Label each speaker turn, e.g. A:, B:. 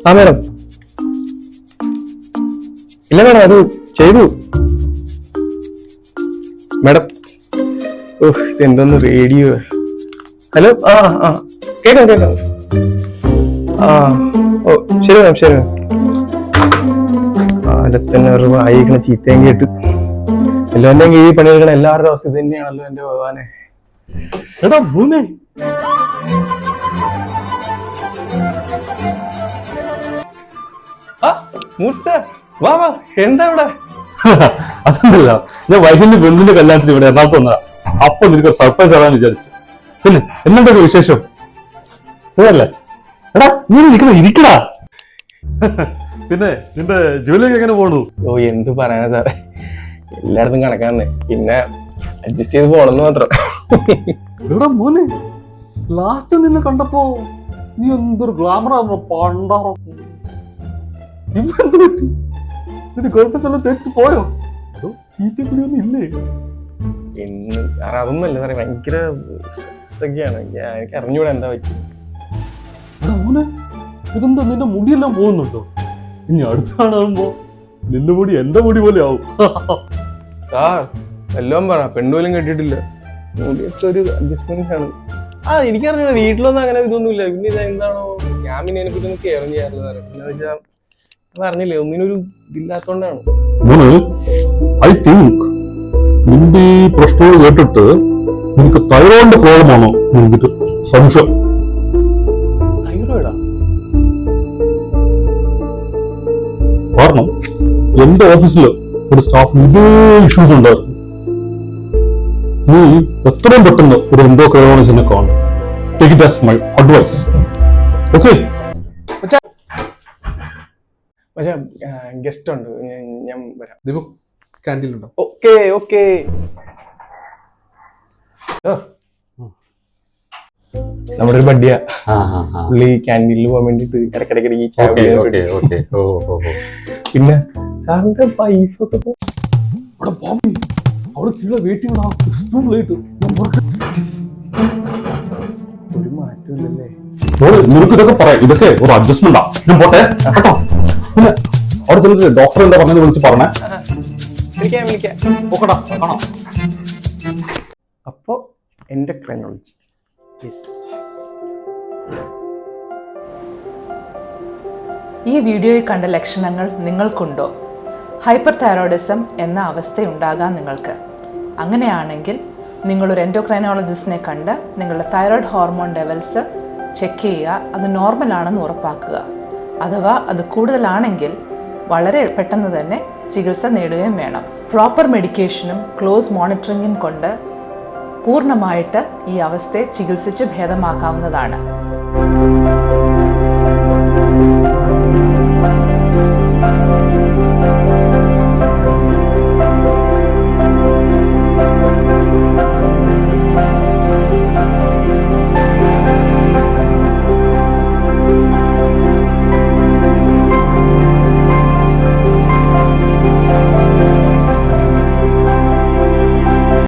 A: ആ മാഡം. ഇല്ല മാഡം, അത് ചെയ്തു മാഡം. ഓഹ്, ഇതെന്തോന്ന് റേഡിയോ. ഹലോ. ആ ആ കേൾക്കാം കേൾക്കാം. ആ ഓ ശരി മാം, ശരി മാം. കാലത്തന്നെ ഒരു വായിക്കണ ചീത്തയും കേട്ട് എല്ലാവരുടെയും കീഴിൽ പണിയെടുക്കണ എല്ലാവരുടെ അവസ്ഥ ഇത് തന്നെയാണല്ലോ എന്റെ ഭഗവാനെ.
B: എടാ മൂന്നേ,
A: വാ വാ, എന്താ ഇവിടെ?
B: അതല്ല, ഞാൻ വൈകിന്റെ ബന്ധുവിന്റെ കല്യാണത്തിന് ഇവിടെ എറണാകുളത്ത് വന്നതാ. അപ്പൊ നിനക്ക് സർപ്രൈസ് ആവാന്ന് വിചാരിച്ചു. പിന്നെ എന്തുണ്ടൊക്കെ വിശേഷം? സുഖല്ലേ? എടാ നീ ഇരിക്കടാ. പിന്നെ നിന്റെ ജോലിയൊക്കെ എങ്ങനെ പോണു?
A: ഓ എന്ത് പറയാനാ സാറേ, എല്ലായിടത്തും കണക്കാന്നെ. പിന്നെ അഡ്ജസ്റ്റ് ചെയ്ത് പോണെന്ന് മാത്രം.
B: എടാ മോനെ, ലാസ്റ്റ് നിന്നെ കണ്ടപ്പോ നീ എന്തൊരു ഗ്ലാമറാണോ പണ്ടാറോ. ഇവെന്ത് പറ്റി? നിന്റെ ഗേൾഫ്രണ്ട്സ് എല്ലാം തേച്ചിട്ട് പോയോ? അതോ ചീറ്റക്കുടിയൊന്നും ഇല്ലേ?
A: പിന്നെ സാറേ അതൊന്നുമല്ല സാറേ, ഭയങ്കര സ്ട്രെസ്സൊക്കെയാണ്. എനിക്ക് അറിഞ്ഞൂടാ എന്താ പറ്റി.
B: എടാ മോനെ, ഇതെന്താ നിന്റെ മുടിയെല്ലാം പോകുന്നുണ്ടോ? ഇനി അടുത്ത കാണാകുമ്പോ നിന്റെ മുടി എന്റെ മുടി പോലെ ആവും.
A: സാർ എല്ലാം പറ, പെണ്ണുപോലും കെട്ടിയിട്ടില്ല. മുടിയൊക്കെ ഒരു അഡ്ജസ്റ്റ്മെന്റ് ആണ്. ആ എനിക്കറിഞ്ഞ വീട്ടിലൊന്നും അങ്ങനെ ഇതൊന്നുമില്ല. പിന്നെ ഇത് എന്താണോ, ഞാൻ പിന്നെ അതിനെപ്പറ്റി ഒന്നും കെയർ ചെയ്യാറില്ല സാറേ. പിന്നെ വെച്ചാൽ പറഞ്ഞില്ലേ, ഒന്നിനൊരു ഇതില്ലാത്തോണ്ടാണ്.
B: ഐ തിങ്ക് നിന്റെ ഈ പ്രശ്നങ്ങൾ കേട്ടിട്ട് നിനക്ക് തൈറോയിഡിന്റെ പ്രോബ്ലം ആണോ എനിക്ക് സംശയം.
A: തൈറോയിഡാ?
B: കാരണം എന്റെ ഓഫീസിൽ ഒരു സ്റ്റാഫിന് ഇതേ ഇഷ്യൂസ് ഉണ്ടായിരുന്നു. നീ എത്രയും പെട്ടെന്ന് ഒരു എൻഡോക്രൈനോളജിസ്റ്റിനെ കാണും. Take it as my advice. Okay?
A: പക്ഷേ ഗസ്റ്റ് ഉണ്ട്, ഞാൻ വരാം.
C: ദീപു ക്യാൻറ്റീനിലുണ്ടോ?
A: Okay okay. നമ്മുടെ ഒരു ബഡ്ഡിയാ, പുള്ളി ക്യാൻറ്റീനിൽ പോകാൻ വേണ്ടിട്ട് ഇടയ്ക്കിടയ്ക്ക് ഈ ചായ പിന്നെ സാറിന്റെ വൈഫൊക്കെ
B: അവിടെ കീഴെ വെയിറ്റിംഗ്
A: ഒരു മാറ്റമില്ലല്ലേ?
B: നിനക്ക് ഇതൊക്കെ പറയാം, ഇതൊക്കെ ഒരു അഡ്ജസ്റ്റ്മെന്റാ. ഞാൻ പോട്ടെ കേട്ടോ. പിന്നെ അവിടെ ചെന്നിട്ട് ഡോക്ടർ എന്താ പറഞ്ഞത് വിളിച്ച് പറഞ്ഞേ.
A: വിളിക്കാം.
B: ഓക്കെടാ, കാണാം.
A: അപ്പോ എൻഡോക്രൈനോളജി.
D: ഈ വീഡിയോയിൽ കണ്ട ലക്ഷണങ്ങൾ നിങ്ങൾക്കുണ്ടോ? ഹൈപ്പർ തൈറോയിഡിസം എന്ന അവസ്ഥയുണ്ടാകാം നിങ്ങൾക്ക്. അങ്ങനെയാണെങ്കിൽ നിങ്ങളൊരു എൻഡോക്രൈനോളജിസ്റ്റിനെ കണ്ട് നിങ്ങളുടെ തൈറോയ്ഡ് ഹോർമോൺ ലെവൽസ് ചെക്ക് ചെയ്യുക. അത് നോർമലാണെന്ന് ഉറപ്പാക്കുക. അഥവാ അത് കൂടുതലാണെങ്കിൽ വളരെ പെട്ടെന്ന് തന്നെ ചികിത്സ നേടുകയും വേണം. പ്രോപ്പർ മെഡിക്കേഷനും ക്ലോസ് മോണിറ്ററിങ്ങും കൊണ്ട് പൂർണ്ണമായിട്ട് ഈ അവസ്ഥയെ ചികിത്സിച്ച് ഭേദമാക്കാവുന്നതാണ്.